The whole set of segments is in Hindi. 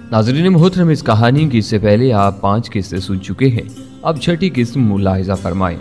नाज़रीन मोहतरम, इस कहानी की इससे पहले आप 5 किस्से सुन चुके हैं। अब छठी किस्म मुलाहिजा फरमाएं।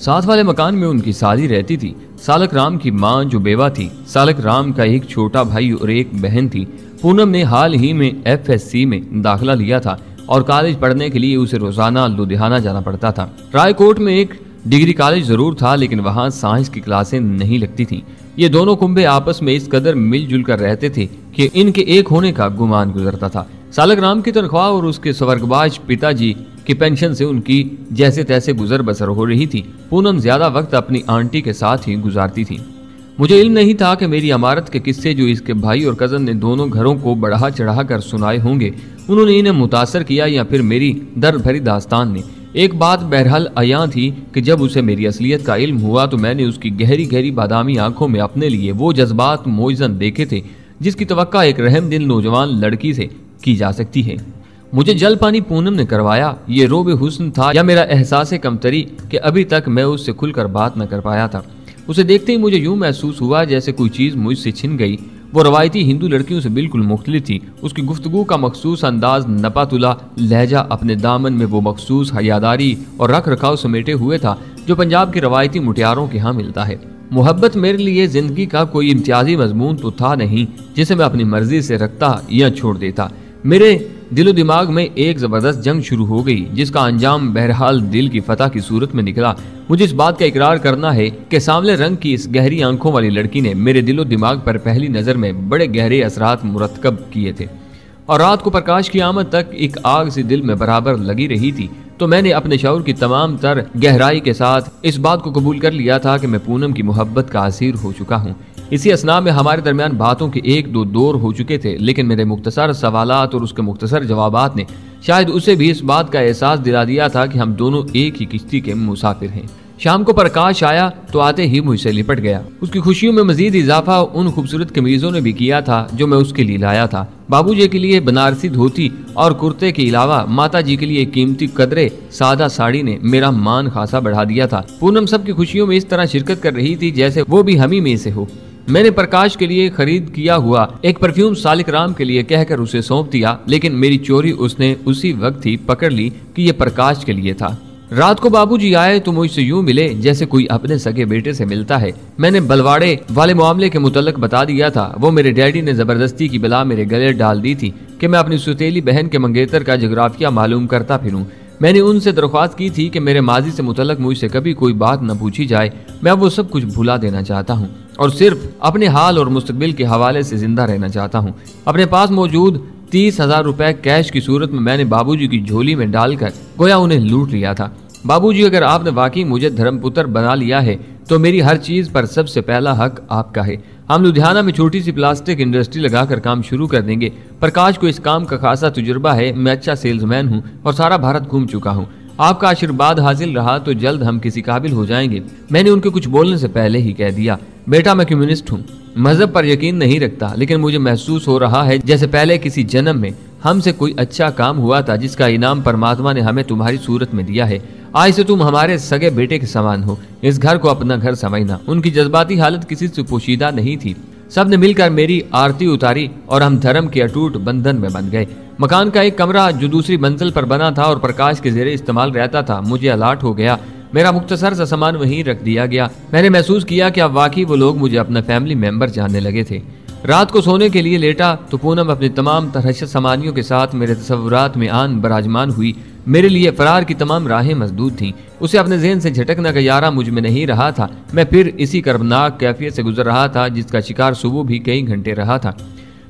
साथ वाले मकान में उनकी साली रहती थी। सालक राम की माँ जो बेवा थी। सालक राम का एक छोटा भाई और एक बहन थी। पूनम ने हाल ही में FSC में दाखिला लिया था और कॉलेज पढ़ने के लिए उसे रोजाना लुधियाना जाना पड़ता था। रायकोट में एक डिग्री कॉलेज जरूर था, लेकिन वहाँ साइंस की क्लासें नहीं लगती थीं। ये दोनों कुंबे आपस में इस कदर मिलजुल कर रहते थे कि इनके एक होने का गुमान गुजरता था। सालक राम की तनख्वाह और उसके स्वर्गवाज पिताजी की पेंशन से उनकी जैसे तैसे गुजर बसर हो रही थी। पूनम ज्यादा वक्त अपनी आंटी के साथ ही गुजारती थी। मुझे इल्म नहीं था कि मेरी अमारत के किस्से जो इसके भाई और कजन ने दोनों घरों को बढ़ा चढ़ा कर सुनाए होंगे, उन्होंने इन्हें मुतासर किया या फिर मेरी दर्द भरी दास्तान ने। एक बात बहरहाल अयां थी कि जब उसे मेरी असलियत का इल्म हुआ तो मैंने उसकी गहरी गहरी बादामी आंखों में अपने लिए वो जज्बात मोइज़न देखे थे जिसकी तवक्का एक रहमदिल नौजवान लड़की से की जा सकती है। मुझे जल पानी पूनम ने करवाया। ये रोबे हुस्न था या मेरा एहसास कमतरी कि अभी तक मैं उससे खुलकर बात न कर पाया था। उसे देखते ही मुझे यूं महसूस हुआ जैसे कोई चीज़ मुझसे छिन गई। वो रवायती हिंदू लड़कियों से बिल्कुल मुख्तलिफ थी। उसकी गुफ्तगू का मखसूस अंदाज, नपातुला लहजा, अपने दामन में वो मखसूस हयादारी और रख रखाव समेटे हुए था जो पंजाब के रवायती मुटियारों के यहाँ मिलता है। मोहब्बत मेरे लिए जिंदगी का कोई इम्तियाजी मजमून तो था नहीं जिसे मैं अपनी मर्जी से रखता या छोड़ देता। मेरे दिलो दिमाग में एक जबरदस्त जंग शुरू हो गई जिसका अंजाम बहरहाल दिल की फतह की सूरत में निकला। मुझे इस बात का इकरार करना है कि सांवले रंग की इस गहरी आंखों वाली लड़की ने मेरे दिलो दिमाग पर पहली नजर में बड़े गहरे असरात मुरतकब किए थे और रात को प्रकाश की आमद तक एक आग सी दिल में बराबर लगी रही थी। तो मैंने अपने शऊर की तमाम तर गहराई के साथ इस बात को कबूल कर लिया था कि मैं पूनम की मोहब्बत का असीर हो चुका हूँ। इसी असना में हमारे दरमियान बातों के 1-2 दौर हो चुके थे, लेकिन मेरे मुख्तसर सवालात और उसके मुख्तसर जवाबात ने शायद उसे भी इस बात का एहसास दिला दिया था कि हम दोनों एक ही किश्ती के मुसाफिर हैं। शाम को प्रकाश आया तो आते ही मुझसे लिपट गया। उसकी खुशियों में मजीद इजाफा उन खूबसूरत कमीजों ने भी किया था जो मैं उसके लिए लाया था। बाबूजी के लिए बनारसी धोती और कुर्ते के अलावा माता जी के लिए कीमती कदरे सादा साड़ी ने मेरा मान खासा बढ़ा दिया था। पूनम सबकी खुशियों में इस तरह शिरकत कर रही थी जैसे वो भी हम ही में से हो। मैंने प्रकाश के लिए खरीद किया हुआ एक परफ्यूम सालिक राम के लिए कहकर उसे सौंप दिया, लेकिन मेरी चोरी उसने उसी वक्त ही पकड़ ली कि यह प्रकाश के लिए था। रात को बाबूजी आए तो मुझसे यूं मिले जैसे कोई अपने सगे बेटे से मिलता है। मैंने बलवाड़े वाले मामले के मुतल्लक बता दिया था। वो मेरे डैडी ने जबरदस्ती की बला मेरे गले डाल दी थी कि मैं अपनी सुतेली बहन के मंगेतर का जोग्राफिया मालूम करता फिरूं। मैंने उनसे दरख्वास्त की थी कि मेरे माजी से मुतल्लक मुझसे कभी कोई बात न पूछी जाए। मैं वो सब कुछ भुला देना चाहता हूँ और सिर्फ अपने हाल और मुस्तकबिल के हवाले से जिंदा रहना चाहता हूँ। अपने पास मौजूद 30,000 रुपए कैश की सूरत में मैंने बाबूजी की झोली में डालकर गोया उन्हें लूट लिया था। बाबूजी, अगर आपने वाकई मुझे धर्मपुत्र बना लिया है तो मेरी हर चीज पर सबसे पहला हक आपका है। हम लुधियाना में छोटी सी प्लास्टिक इंडस्ट्री लगाकर काम शुरू कर देंगे। प्रकाश को इस काम का खासा तजुर्बा है। मैं अच्छा सेल्समैन हूँ और सारा भारत घूम चुका हूँ। आपका आशीर्वाद हासिल रहा तो जल्द हम किसी काबिल हो जाएंगे। मैंने उनके कुछ बोलने से पहले ही कह दिया, बेटा मैं कम्युनिस्ट हूँ, मजहब पर यकीन नहीं रखता, लेकिन मुझे महसूस हो रहा है जैसे पहले किसी जन्म में हमसे कोई अच्छा काम हुआ था जिसका इनाम परमात्मा ने हमें तुम्हारी सूरत में दिया है। आज से तुम हमारे सगे बेटे के समान हो। इस घर को अपना घर समझना। उनकी जज्बाती हालत किसी से पोशीदा नहीं थी। सब ने मिलकर मेरी आरती उतारी और हम धर्म के अटूट बंधन में बंध गए। मकान का एक कमरा जो दूसरी मंजिल पर बना था और प्रकाश के जेरे इस्तेमाल रहता था मुझे अलाट हो गया। मेरा मुख्तसर सा सामान वहीं रख दिया गया। मैंने महसूस किया कि अब वाकई वो लोग मुझे अपना फैमिली मेंबर जानने लगे थे। रात को सोने के लिए लेटा तो पूनम अपनी तमाम तरहशत सामानियों के साथ मेरे तसव्वुरात में आन बराजमान हुई। मेरे लिए फरार की तमाम राहें मसदूद थीं। उसे अपने ज़हन से झटकना का यारा मुझ में नहीं रहा था। मैं फिर इसी कर्बनाक कैफियत से गुजर रहा था जिसका शिकार सुबह भी कई घंटे रहा था।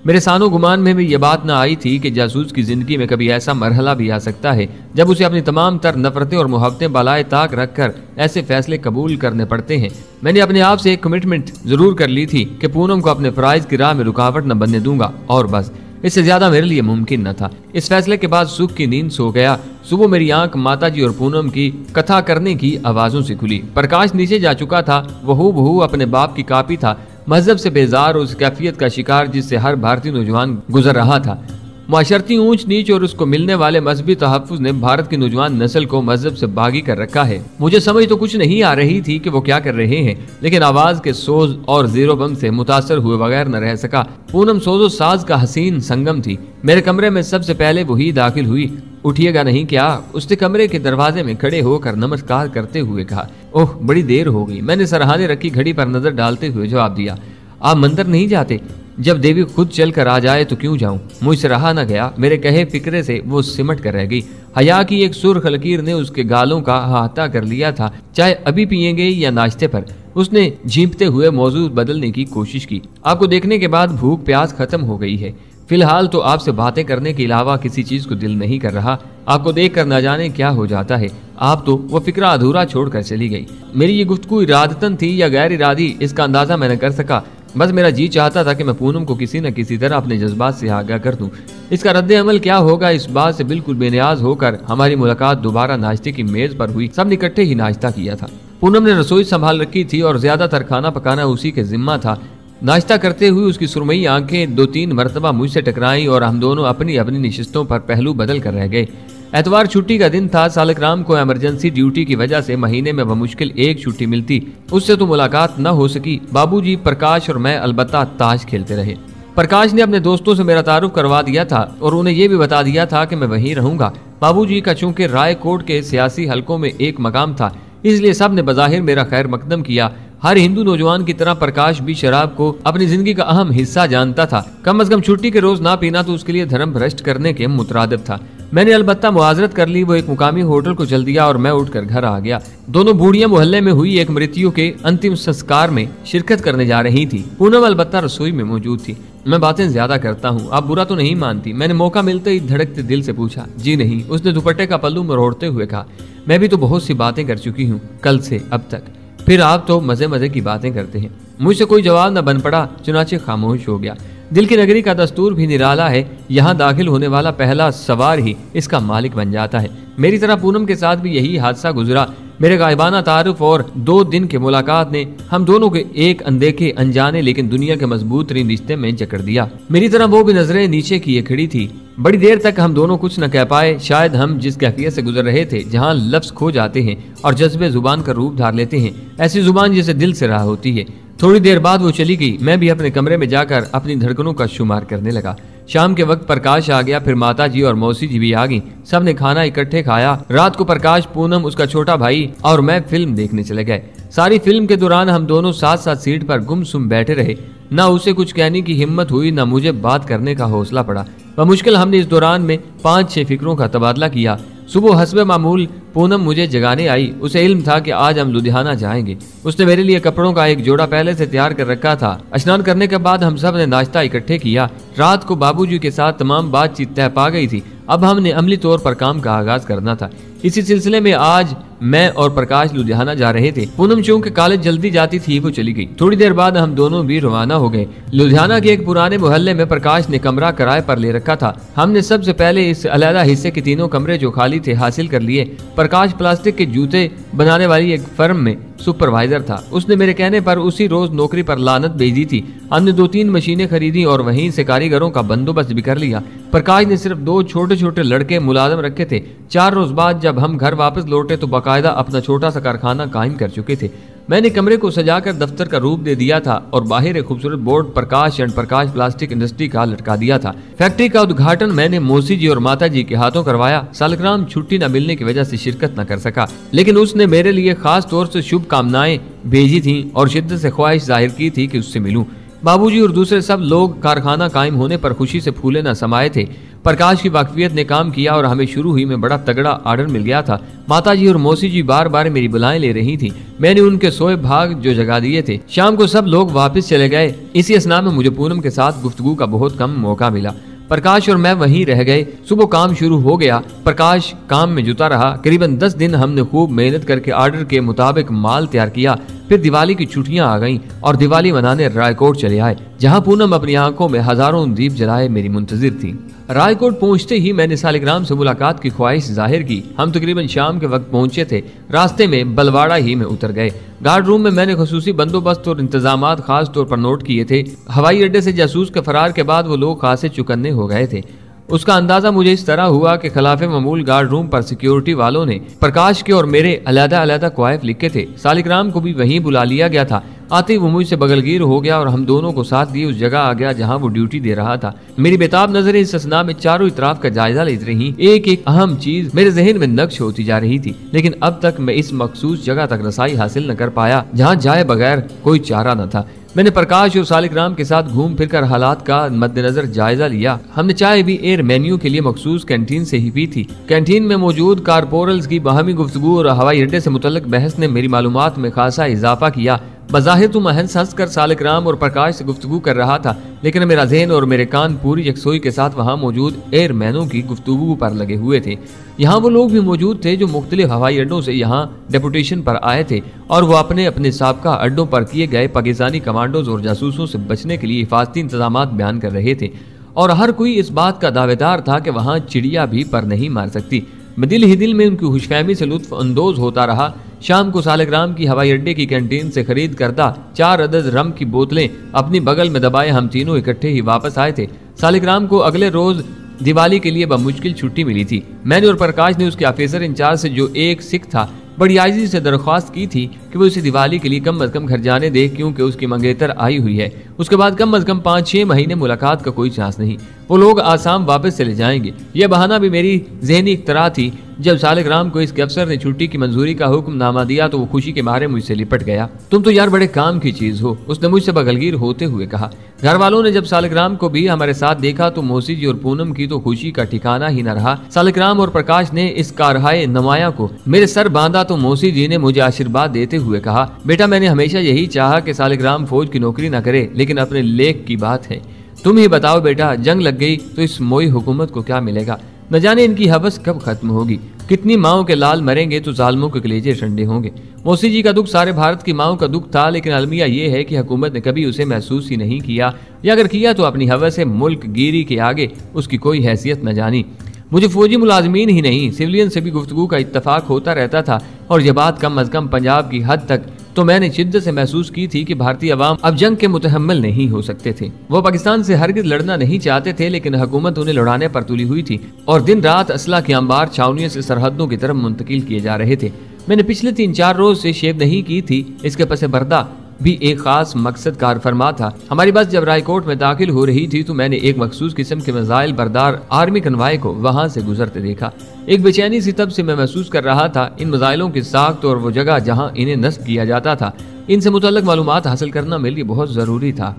मेरे सानो गुमान में भी यह बात न आई थी कि जासूस की जिंदगी में कभी ऐसा मरहला भी आ सकता है जब उसे अपनी तमाम तर नफरतें और मोहब्बतें बालाए ताक रखकर ऐसे फैसले कबूल करने पड़ते हैं। मैंने अपने आप से एक कमिटमेंट जरूर कर ली थी कि पूनम को अपने फराइज की राह में रुकावट न बनने दूंगा और बस। इससे ज्यादा मेरे लिए मुमकिन न था। इस फैसले के बाद सुख की नींद सो गया। सुबह मेरी आंख माताजी और पूनम की कथा करने की आवाजों से खुली। प्रकाश नीचे जा चुका था। वो हूबहू अपने बाप की कापी था, मजहब से बेजार और उस कैफियत का शिकार जिससे हर भारतीय नौजवान गुजर रहा था। माशरती ऊंच नीच और उसको मिलने वाले मजहबी तहफ्फुज ने भारत की नौजवान नस्ल को मजहब से बागी कर रखा है। मुझे समझ तो कुछ नहीं आ रही थी कि वो क्या कर रहे हैं, लेकिन आवाज के सोज और जीरो बम से मुतासर हुए बगैर न रह सका। पूनम सोजो साज का हसीन संगम थी। मेरे कमरे में सबसे पहले वही दाखिल हुई। उठिएगा नहीं क्या? उसने कमरे के दरवाजे में खड़े होकर नमस्कार करते हुए कहा। ओह, बड़ी देर हो गई। मैंने सरहाने रखी घड़ी पर नजर डालते हुए जवाब दिया। आप मंदिर नहीं जाते? जब देवी खुद चल कर आ जाए तो क्यों जाऊं? मुझसे रहा न गया। मेरे कहे फिक्रे से वो सिमट कर रह गई। हया की एक सुर्ख लकीर ने उसके गालों का अहाता कर लिया था। चाय अभी पियेंगे या नाश्ते पर? उसने झींपते हुए मौजूद बदलने की कोशिश की। आपको देखने के बाद भूख प्यास खत्म हो गई है। फिलहाल तो आपसे बातें करने के अलावा किसी चीज को दिल नहीं कर रहा। आपको देखकर न जाने क्या हो जाता है। आप तो वो फिक्रा अधूरा छोड़कर चली गई। मेरी ये गुफ्तगू इरादतन थी या गैर इरादी, इसका अंदाजा मैं न कर सका। बस मेरा जी चाहता था कि मैं पूनम को किसी न किसी तरह अपने जज्बात से आगाह कर दूं। इसका रद्द अमल क्या होगा, इस बात से बिल्कुल बेनियाज होकर हमारी मुलाकात दोबारा नाश्ते की मेज पर हुई। सबने इकट्ठे ही नाश्ता किया था। पूनम ने रसोई संभाल रखी थी और ज्यादातर खाना पकाना उसी के जिम्मा था। नाश्ता करते हुए उसकी सुरमई आंखें 2-3 मरतबा मुझसे टकराई और हम दोनों अपनी अपनी निशिस्तों पर पहलू बदल कर रह गए। एतवार छुट्टी का दिन था। सालकराम को इमरजेंसी ड्यूटी की वजह से महीने में बमुश्किल एक छुट्टी मिलती। उससे तो मुलाकात न हो सकी। बाबूजी, प्रकाश और मैं अलबत्ता ताश खेलते रहे। प्रकाश ने अपने दोस्तों से मेरा तारुफ करवा दिया था और उन्हें यह भी बता दिया था कि मैं वहीं रहूंगा। बाबूजी का चूंकि रायकोट के सियासी हलकों में एक मकाम था, इसलिए सब ने बज़ाहिर मेरा खैर मकदम किया। हर हिंदू नौजवान की तरह प्रकाश भी शराब को अपनी जिंदगी का अहम हिस्सा जानता था। कम से कम छुट्टी के रोज ना पीना तो उसके लिए धर्म भ्रष्ट करने के मुतरादिफ था। मैंने अलबत्ता मुआजरत कर ली। वो एक मुकामी होटल को चल दिया और मैं उठकर घर आ गया। दोनों बूढ़ियां मोहल्ले में हुई एक मृत्यु के अंतिम संस्कार में शिरकत करने जा रही थी। पूनम अलबत्ता रसोई में मौजूद थी। मैं बातें ज्यादा करता हूँ, आप बुरा तो नहीं मानती? मैंने मौका मिलते ही धड़कते दिल से पूछा। जी नहीं, उसने दुपट्टे का पल्लू मरोड़ते हुए कहा। मैं भी तो बहुत सी बातें कर चुकी हूँ कल से अब तक। फिर आप तो मजे मजे की बातें करते हैं। मुझसे कोई जवाब न बन पड़ा, चुनाचे खामोश हो गया। दिल की नगरी का दस्तूर भी निराला है। यहाँ दाखिल होने वाला पहला सवार ही इसका मालिक बन जाता है। मेरी तरह पूनम के साथ भी यही हादसा गुजरा। मेरे गायबाना तारुफ और 2 दिन की मुलाकात ने हम दोनों के एक अनदेखे अनजाने लेकिन दुनिया के मजबूत तरीन रिश्ते में जकड़ दिया। मेरी तरह वो भी नजरें नीचे किए खड़ी थी। बड़ी देर तक हम दोनों कुछ न कह पाए। शायद हम जिस कैफियत से गुजर रहे थे, जहाँ लफ्ज खो जाते हैं और जज्बे जुबान का रूप धार लेते हैं, ऐसी जुबान जिसे दिल से रहा होती है। थोड़ी देर बाद वो चली गई। मैं भी अपने कमरे में जाकर अपनी धड़कनों का शुमार करने लगा। शाम के वक्त प्रकाश आ गया, फिर माता जी और मौसी जी भी आ गई। सबने खाना इकट्ठे खाया। रात को प्रकाश, पूनम, उसका छोटा भाई और मैं फिल्म देखने चले गए। सारी फिल्म के दौरान हम दोनों साथ साथ सीट पर गुमसुम बैठे रहे। ना उसे कुछ कहने की हिम्मत हुई, ना मुझे बात करने का हौसला पड़ा। बमुश्किल हमने इस दौरान में 5-6 फिक्रों का तबादला किया। सुबह हस्बे मामूल पूनम मुझे जगाने आई। उसे इल्म था कि आज हम लुधियाना जाएंगे। उसने मेरे लिए कपड़ों का एक जोड़ा पहले से तैयार कर रखा था। स्नान करने के बाद हम सब ने नाश्ता इकट्ठे किया। रात को बाबूजी के साथ तमाम बातचीत तय पा गई थी। अब हमने अमली तौर पर काम का आगाज करना था। इसी सिलसिले में आज मैं और प्रकाश लुधियाना जा रहे थे। पूनम चूंकि कॉलेज जल्दी जाती थी, वो चली गई। थोड़ी देर बाद हम दोनों भी रवाना हो गए। लुधियाना के एक पुराने मोहल्ले में प्रकाश ने कमरा किराए पर ले रखा था। हमने सबसे पहले इस अलहदा हिस्से के 3 कमरे जो खाली थे हासिल कर लिए। प्रकाश प्लास्टिक के जूते बनाने वाली एक फर्म में सुपरवाइजर था। उसने मेरे कहने पर उसी रोज नौकरी पर लानत भेजी थी। हमने 2-3 मशीनें खरीदी और वहीं से कारीगरों का बंदोबस्त भी कर लिया। प्रकाश ने सिर्फ 2 छोटे छोटे लड़के मुलाजम रखे थे। 4 रोज बाद जब हम घर वापस लौटे तो बाकायदा अपना छोटा सा कारखाना कायम कर चुके थे। मैंने कमरे को सजाकर दफ्तर का रूप दे दिया था और बाहर एक खूबसूरत board Prakash and Prakash plastic industry का लटका दिया था। फैक्ट्री का उद्घाटन मैंने मौसी जी और माता जी के हाथों करवाया। सालग्राम छुट्टी न मिलने की वजह से शिरकत न कर सका, लेकिन उसने मेरे लिए खास तौर से शुभकामनाएं भेजी थी और शिद्दत से ख्वाहिश जाहिर की थी कि उससे मिलूं। बाबूजी और दूसरे सब लोग कारखाना कायम होने पर खुशी से फूले न समाये थे। प्रकाश की वाकफियत ने काम किया और हमें शुरू ही में बड़ा तगड़ा ऑर्डर मिल गया था। माताजी और मौसी जी बार बार मेरी बुलाएं ले रही थी। मैंने उनके सोए भाग जो जगा दिए थे। शाम को सब लोग वापस चले गए। इसी असना में मुझे पूनम के साथ गुफ्तगू का बहुत कम मौका मिला। प्रकाश और मैं वहीं रह गए। सुबह काम शुरू हो गया। प्रकाश काम में जुटा रहा। करीबन 10 दिन हमने खूब मेहनत करके ऑर्डर के मुताबिक माल तैयार किया। फिर दिवाली की छुट्टियां आ गईं और दिवाली मनाने रायकोट चले आए, जहां पूनम अपनी आंखों में हजारों दीप जलाए मेरी मुंतजिर थी। रायकोट पहुंचते ही मैंने सालिग्राम से मुलाकात की ख्वाहिश जाहिर की। हम तकरीबन शाम के वक्त पहुंचे थे। रास्ते में बलवाड़ा ही में उतर गए। गार्ड रूम में मैंने खसूसी बंदोबस्त और इंतजामात खास तौर पर नोट किए थे। हवाई अड्डे से जासूस के फरार के बाद वो लोग खासे चुकन्ने हो गए थे। उसका अंदाजा मुझे इस तरह हुआ कि खिलाफे मामूल गार्ड रूम पर सिक्योरिटी वालों ने प्रकाश के और मेरे अलग-अलग क्वाइफ लिखे थे। सालिग्राम को भी वहीं बुला लिया गया था। आते ही वो मुझसे बगलगीर हो गया और हम दोनों को साथ दिए उस जगह आ गया जहां वो ड्यूटी दे रहा था। मेरी बेताब नजरें इस असना में चारों इतराफ का जायजा ले रही। एक एक अहम चीज मेरे जहन में नक्श होती जा रही थी, लेकिन अब तक मैं इस मखसूस जगह तक रसाई हासिल न कर पाया जहाँ जाए बगैर कोई चारा न था। मैंने प्रकाश और सालिग्राम के साथ घूम फिर कर हालात का मद्देनजर जायजा लिया। हमने चाय भी एयर मेन्यू के लिए मखसूस कैंटीन से ही पी थी। कैंटीन में मौजूद कारपोरल्स की बाहमी गुफ्तगू और हवाई अड्डे से मुतल्लिक बहस ने मेरी मालूमात में खासा इजाफा किया। बज़ाहिर तुम हंस कर सालिग्राम और प्रकाश से गुफ्तगू कर रहा था, लेकिन मेरा ज़हन और मेरे कान पूरी यकसोई के साथ वहाँ मौजूद एयरमैनों की गुफ्तगू पर लगे हुए थे। यहाँ वो लोग भी मौजूद थे जो मुख्तलिफ हवाई अड्डों से यहाँ डेपुटेशन पर आए थे और वो अपने अपने साबका अड्डों पर किए गए पाकिस्तानी कमांडोज और जासूसों से बचने के लिए हिफाजती इंतजाम बयान कर रहे थे। और हर कोई इस बात का दावेदार था कि वहाँ चिड़िया भी पर नहीं मार सकती। मैं दिल ही दिल में उनकी खुशफहमी से लुत्फ अंदोज होता रहा। शाम को सालिग्राम की हवाई अड्डे की कैंटीन से खरीद करदा 4 अदद रम की बोतलें अपनी बगल में दबाए हम तीनों इकट्ठे ही वापस आए थे। सालिग्राम को अगले रोज दिवाली के लिए बमुश्किल छुट्टी मिली थी। मैंने और प्रकाश ने उसके ऑफिसर इंचार्ज से, जो एक सिख था, बड़ी आजिज़ी से दरख्वास्त की थी कि वो इसे दिवाली के लिए कम अज कम घर जाने दे, क्योंकि उसकी मंगेतर आई हुई है। उसके बाद कम अज कम 5-6 महीने मुलाकात का कोई चांस नहीं। वो लोग आसाम वापस चले जाएंगे। यह बहाना भी मेरी जहनी इख्तरा थी। जब सालिग्राम को इसके अफसर ने छुट्टी की मंजूरी का हुक्मनामा दिया तो वो खुशी के मारे मुझसे लिपट गया। तुम तो यार बड़े काम की चीज हो, उसने मुझसे बगलगीर होते हुए कहा। घर वालों ने जब सालिग्राम को भी हमारे साथ देखा तो मौसी जी और पूनम की तो खुशी का ठिकाना ही न रहा। सालिग्राम और प्रकाश ने इस कारहाय नमाया को मेरे सर बांधा तो मौसी जी ने मुझे आशीर्वाद देते हुए कहा, बेटा मैंने हमेशा यही चाहा कि सालिग्राम फौज की नौकरी न करे, लेकिन अपने लेख की बात है। तुम ही बताओ बेटा, जंग लग गई तो इस मोई हुकूमत को क्या मिलेगा? न जाने इनकी हवस कब खत्म होगी। कितनी माओं के लाल मरेंगे तो जालिमों के कलेजे ठंडे होंगे। मौसी जी का दुख सारे भारत की माओं का दुख था, लेकिन अलमिया ये है कि हुकूमत ने कभी उसे महसूस ही नहीं किया, या अगर किया तो अपनी हवस से मुल्क गिरी के आगे उसकी कोई हैसियत न जानी। मुझे फौजी मुलाजमीन ही नहीं, सिविलियन से भी गुफ्तगू का इत्तफाक होता रहता था, और यह बात कम अज कम पंजाब की हद तक तो मैंने शिद्दत से महसूस की थी कि भारतीय अवाम अब जंग के मुतहम्मिल नहीं हो सकते थे। वो पाकिस्तान से हरगिज लड़ना नहीं चाहते थे, लेकिन हुकूमत उन्हें लड़ाने पर तुली हुई थी और दिन रात असला के अंबार छावनियों से सरहदों की तरफ मुंतकिल किए जा रहे थे। मैंने पिछले 3-4 रोज से शेव नहीं की थी। इसके पसे पर्दा भी एक खास मकसद कार फरमा था। हमारी बस जब रायकोट में दाखिल हो रही थी तो मैंने एक मखसूस किस्म के मिसाइल बरदार आर्मी कन्वाय को वहां से गुजरते देखा। एक बेचैनी सी तब से मैं महसूस कर रहा था। इन मिसाइलों की साख्त और वो जगह जहां इन्हें नस्ब किया जाता था, इनसे मुतल्लिक मालूमात हासिल करना मेरे लिए बहुत जरूरी था।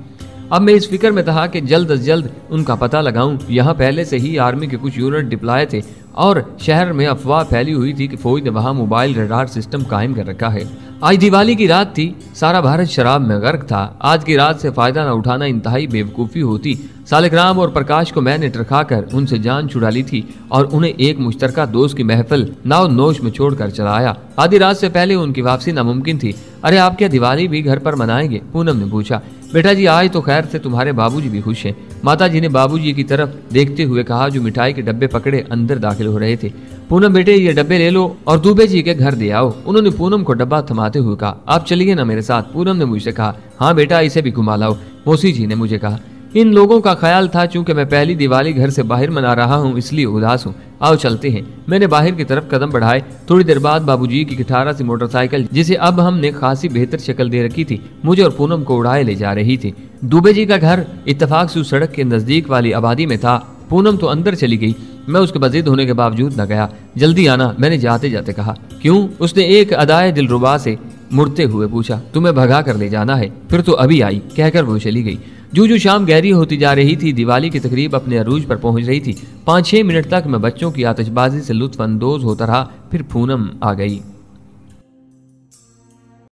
अब मैं इस फिक्र में था कि जल्द अज जल्द उनका पता लगाऊं। यहाँ पहले से ही आर्मी के कुछ यूनिट डिप्लॉय थे और शहर में अफवाह फैली हुई थी कि फौज ने वहाँ मोबाइल रडार सिस्टम कायम कर रखा है। आज दिवाली की रात थी, सारा भारत शराब में गर्क था। आज की रात से फायदा न उठाना इंतहाई बेवकूफ़ी होती। सालिग्राम और प्रकाश को मैंने टरखाकर उनसे जान छुड़ा ली थी और उन्हें एक मुश्तरका दोस्त की महफिल नाव नोश में छोड़कर चला आया। आधी रात से पहले उनकी वापसी नामुमकिन थी। अरे आप क्या दिवाली भी घर पर मनाएंगे? पूनम ने पूछा। बेटा जी आज तो खैर से तुम्हारे बाबूजी भी खुश हैं। माता जी ने बाबूजी की तरफ देखते हुए कहा, जो मिठाई के डब्बे पकड़े अंदर दाखिल हो रहे थे। पूनम बेटे ये डब्बे ले लो और दुबे जी के घर दे आओ। उन्होंने पूनम को डब्बा थमाते हुए कहा, आप चलिए ना मेरे साथ। पूनम ने मुझसे कहा, हाँ बेटा इसे भी घुमा लाओ। मौसी जी ने मुझे कहा। इन लोगों का ख्याल था चूंकि मैं पहली दिवाली घर से बाहर मना रहा हूँ इसलिए उदास हूँ। आओ चलते हैं। मैंने बाहर की तरफ कदम बढ़ाए। थोड़ी देर बाद बाबूजी की 18 सी मोटरसाइकिल, जिसे अब हमने खासी बेहतर शक्ल दे रखी थी, मुझे और पूनम को उड़ाए ले जा रही थी। दुबे जी का घर इत्तेफाक से उस सड़क के नजदीक वाली आबादी में था। पूनम तो अंदर चली गई। मैं उसके बजीद होने के बावजूद न गया। जल्दी आना, मैंने जाते जाते कहा। क्यों? उसने एक अदाए दिलरुबा से मुड़ते हुए पूछा। तुम्हें भगा कर ले जाना है? फिर तो अभी आई, कहकर वो चली गई। जू शाम गहरी होती जा रही थी। दिवाली की तकरीब अपने अरूज पर पहुंच रही थी। 5-6 मिनट तक मैं बच्चों की आतिशबाजी से लुत्फ अंदोज होता रहा। फिर पूनम आ गई।